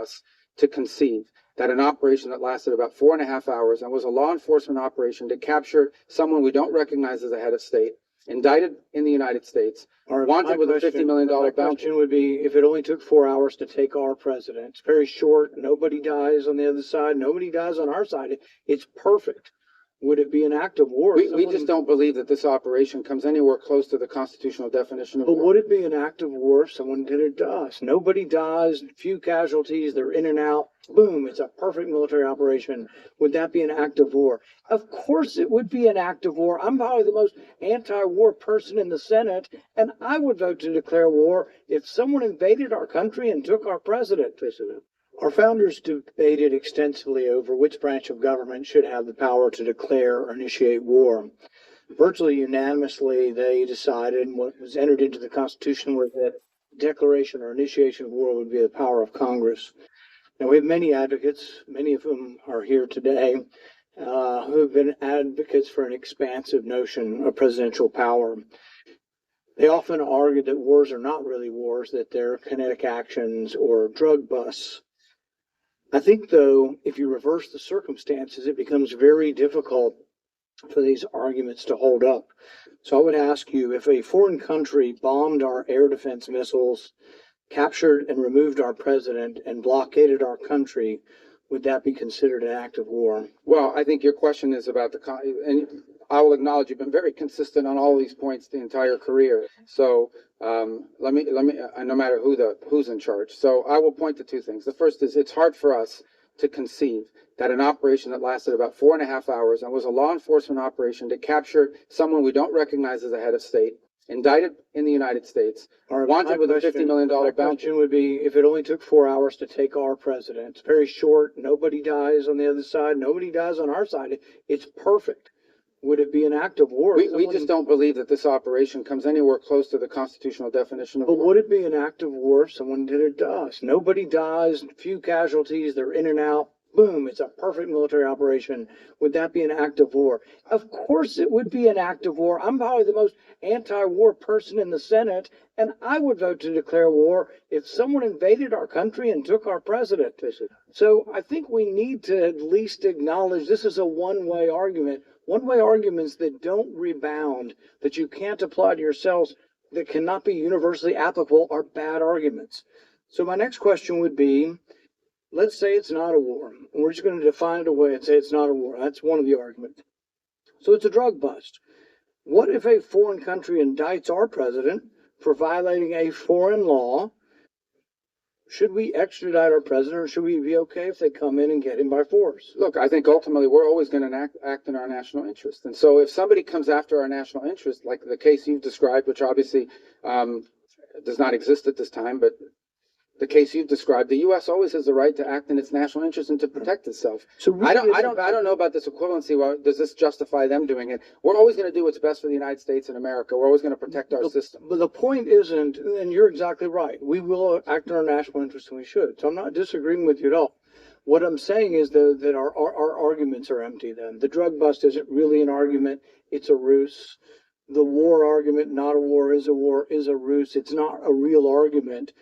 us to conceive that an operation that lasted about 4.5 hours and was a law enforcement operation to capture someone we don't recognize as a head of state, indicted in the United States, wanted with a $50 million bounty. My question would be, if it only took 4 hours to take our president, it's very short, nobody dies on the other side, nobody dies on our side, it's perfect. Would it be an act of war? We just don't believe that this operation comes anywhere close to the constitutional definition of war. But would it be an act of war if someone did it to us? Nobody dies, few casualties, they're in and out. Boom, it's a perfect military operation. Would that be an act of war? Of course it would be an act of war. I'm probably the most anti-war person in the Senate, and I would vote to declare war if someone invaded our country and took our president. Our founders debated extensively over which branch of government should have the power to declare or initiate war. Virtually unanimously, they decided, and what was entered into the Constitution was that declaration or initiation of war would be the power of Congress. Now, we have many advocates, many of whom are here today, who have been advocates for an expansive notion of presidential power. They often argue that wars are not really wars, that they're kinetic actions or drug busts. I think, though, if you reverse the circumstances, it becomes very difficult for these arguments to hold up. So I would ask you, if a foreign country bombed our air defense missiles, captured and removed our president, and blockaded our country, would that be considered an act of war? Well, I think your question is about and I will acknowledge you've been very consistent on all these points the entire career. So let me, no matter who's in charge. So I will point to two things. The first is it's hard for us to conceive that an operation that lasted about 4.5 hours and was a law enforcement operation to capture someone we don't recognize as a head of state, indicted in the United States, wanted with a $50 million bounty. My question would be, if it only took 4 hours to take our president, it's very short, nobody dies on the other side, nobody dies on our side, it's perfect. Would it be an act of war? We just don't believe that this operation comes anywhere close to the constitutional definition of war. But would it be an act of war if someone did it to us? Nobody dies, few casualties, they're in and out. Boom, it's a perfect military operation. Would that be an act of war? Of course it would be an act of war. I'm probably the most anti-war person in the Senate, and I would vote to declare war if someone invaded our country and took our president. So I think we need to at least acknowledge this is a one-way argument. One-way arguments that don't rebound, that you can't apply to yourselves, that cannot be universally applicable, are bad arguments. So my next question would be, let's say it's not a war. We're just going to define it away and say it's not a war. That's one of the arguments. So it's a drug bust. What if a foreign country indicts our president for violating a foreign law? Should we extradite our president, or should we be okay if they come in and get him by force? Look, I think ultimately we're always going to act in our national interest. And so if somebody comes after our national interest, like the case you've described, which obviously does not exist at this time, but the case you've described, the U.S. always has the right to act in its national interest and to protect itself. So really I don't know about this equivalency. Well, does this justify them doing it? We're always going to do what's best for the United States and America. We're always going to protect our system. But the point isn't, and you're exactly right, we will act in our national interest, and we should. So I'm not disagreeing with you at all. What I'm saying is, though, that our arguments are empty then. The drug bust isn't really an argument. It's a ruse. The war argument, not a war, is a ruse. It's not a real argument.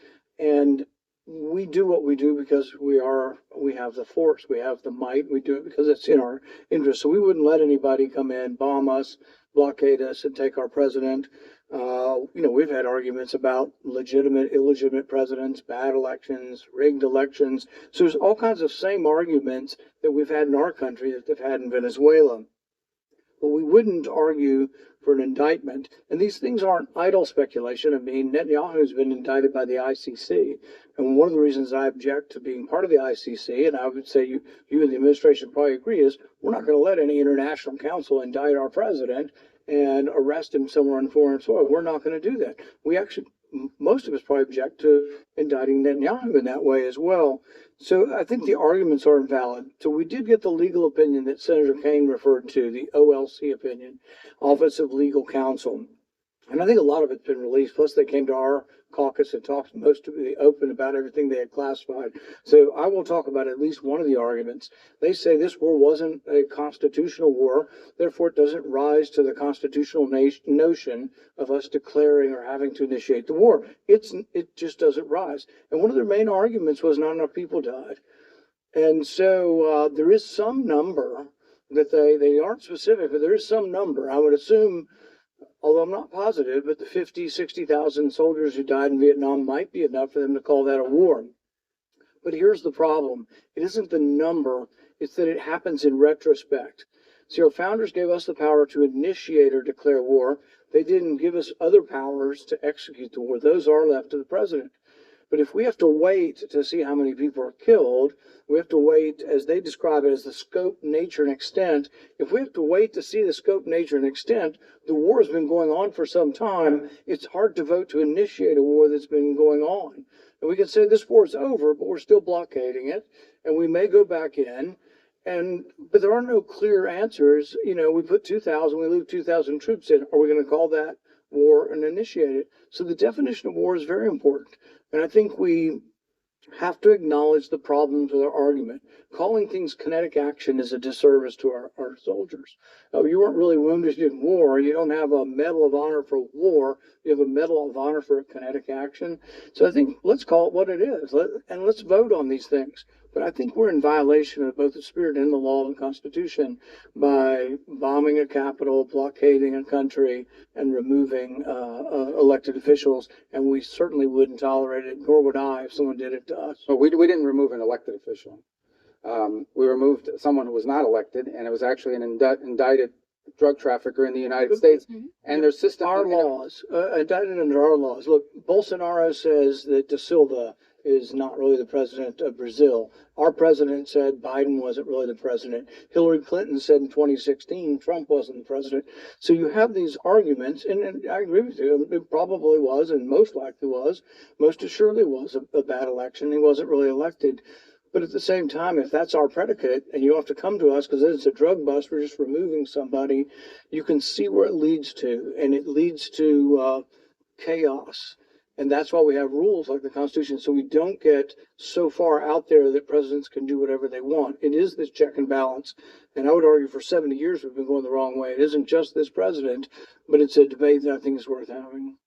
And we do what we do because we have the force, we have the might, we do it because it's in our interest. So we wouldn't let anybody come in, bomb us, blockade us, and take our president. We've had arguments about legitimate, illegitimate presidents, bad elections, rigged elections. So there's all kinds of same arguments that we've had in our country that they've had in Venezuela. But we wouldn't argue for an indictment. And these things aren't idle speculation. I mean, Netanyahu's been indicted by the ICC. And one of the reasons I object to being part of the ICC, and I would say you and the administration probably agree, is we're not going to let any international council indict our president and arrest him somewhere on foreign soil. We're not going to do that. We actually, most of us probably object to indicting Netanyahu in that way as well. So I think the arguments are invalid. So we did get the legal opinion that Senator Kaine referred to, the OLC opinion, Office of Legal Counsel. And I think a lot of it's been released. Plus, they came to our caucus and talked most of the open about everything they had classified. So I will talk about at least one of the arguments. They say this war wasn't a constitutional war, therefore it doesn't rise to the constitutional notion of us declaring or having to initiate the war. It just doesn't rise. And one of their main arguments was not enough people died. And so there is some number that they aren't specific, but there is some number. I would assume, although I'm not positive, but the 50, 60,000 soldiers who died in Vietnam might be enough for them to call that a war. But here's the problem. It isn't the number, it's that it happens in retrospect. See, our founders gave us the power to initiate or declare war. They didn't give us other powers to execute the war. Those are left to the president. But if we have to wait to see how many people are killed, we have to wait, as they describe it, as the scope, nature, and extent. If we have to wait to see the scope, nature, and extent, the war has been going on for some time. It's hard to vote to initiate a war that's been going on. And we can say this war is over, but we're still blockading it, and we may go back in. But there are no clear answers. You know, we put 2,000, we leave 2,000 troops in. Are we going to call that war and initiate it? So the definition of war is very important. And I think we have to acknowledge the problems with our argument. Calling things kinetic action is a disservice to our soldiers. Oh, you weren't really wounded in war. You don't have a Medal of Honor for war. You have a Medal of Honor for kinetic action. So I think let's call it what it is. And let's vote on these things. But I think we're in violation of both the spirit and the law of the Constitution by bombing a capital, blockading a country, and removing elected officials. And we certainly wouldn't tolerate it, nor would I if someone did it to us. Well, we didn't remove an elected official. We removed someone who was not elected, and it was actually an indicted drug trafficker in the United States. And their system, our laws, indicted under our laws. Look, Bolsonaro says that Da Silva is not really the president of Brazil. Our president said Biden wasn't really the president. Hillary Clinton said in 2016 Trump wasn't the president. So you have these arguments, and I agree with you. It probably was, and most likely was, most assuredly was a bad election. He wasn't really elected. But at the same time, if that's our predicate, and you have to come to us because it's a drug bust, we're just removing somebody, you can see where it leads to, and it leads to chaos. And that's why we have rules like the Constitution, so we don't get so far out there that presidents can do whatever they want. It is this check and balance. And I would argue for 70 years we've been going the wrong way. It isn't just this president, but it's a debate that I think is worth having.